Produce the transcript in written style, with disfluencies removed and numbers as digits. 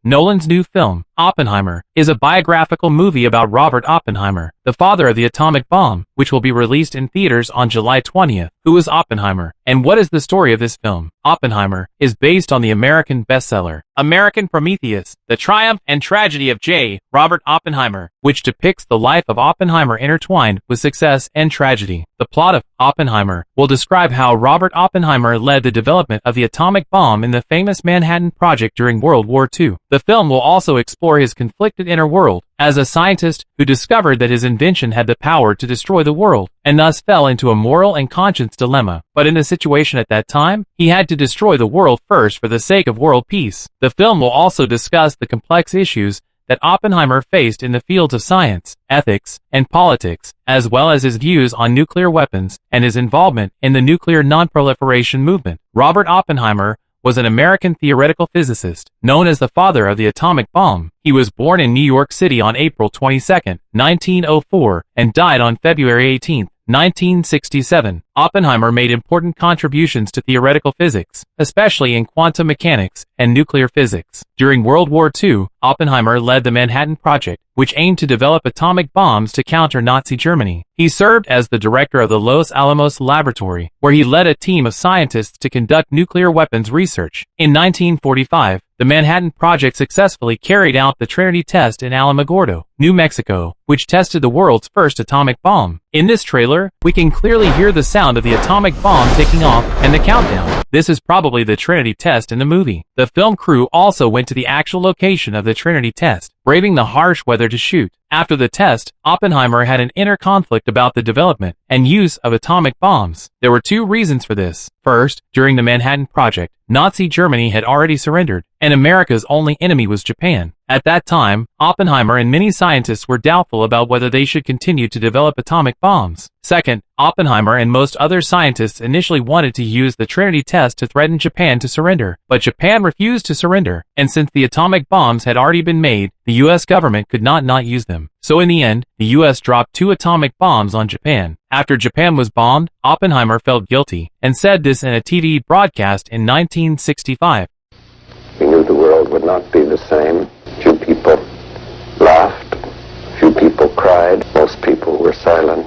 Nolan's new film, Oppenheimer, is a biographical movie about Robert Oppenheimer, the father of the atomic bomb, which will be released in theaters on July 20th. Who is Oppenheimer, and what is the story of this film? Oppenheimer is based on the American bestseller, American Prometheus, The Triumph and Tragedy of J. Robert Oppenheimer, which depicts the life of Oppenheimer intertwined with success and tragedy. The plot of Oppenheimer will describe how Robert Oppenheimer led the development of the atomic bomb in the famous Manhattan Project during World War II. The film will also explore his conflicted inner world as a scientist who discovered that his invention had the power to destroy the world, and thus fell into a moral and conscience dilemma. But in the situation at that time, he had to destroy the world first for the sake of world peace. The film will also discuss the complex issues that Oppenheimer faced in the fields of science, ethics, and politics, as well as his views on nuclear weapons and his involvement in the nuclear nonproliferation movement. Robert Oppenheimer was an American theoretical physicist, known as the father of the atomic bomb. He was born in New York City on April 22, 1904, and died on February 18, 1967. Oppenheimer made important contributions to theoretical physics, especially in quantum mechanics and nuclear physics. During World War II, Oppenheimer led the Manhattan Project, which aimed to develop atomic bombs to counter Nazi Germany. He served as the director of the Los Alamos Laboratory, where he led a team of scientists to conduct nuclear weapons research. In 1945, the Manhattan Project successfully carried out the Trinity test in Alamogordo, New Mexico, which tested the world's first atomic bomb. In this trailer, we can clearly hear the sound of the atomic bomb taking off and the countdown. This is probably the Trinity test in the movie. The film crew also went to the actual location of the Trinity test, braving the harsh weather to shoot. After the test, Oppenheimer had an inner conflict about the development and use of atomic bombs. There were two reasons for this. First, during the Manhattan Project, Nazi Germany had already surrendered, and America's only enemy was Japan. At that time, Oppenheimer and many scientists were doubtful about whether they should continue to develop atomic bombs. Second, Oppenheimer and most other scientists initially wanted to use the Trinity test to threaten Japan to surrender, but Japan refused to surrender, and since the atomic bombs had already been made, the U.S. government could not use them. So in the end, the U.S. dropped 2 atomic bombs on Japan. After Japan was bombed, Oppenheimer felt guilty, and said this in a TV broadcast in 1965. We knew the world would not be the same. Few people laughed, few people cried, most people were silent.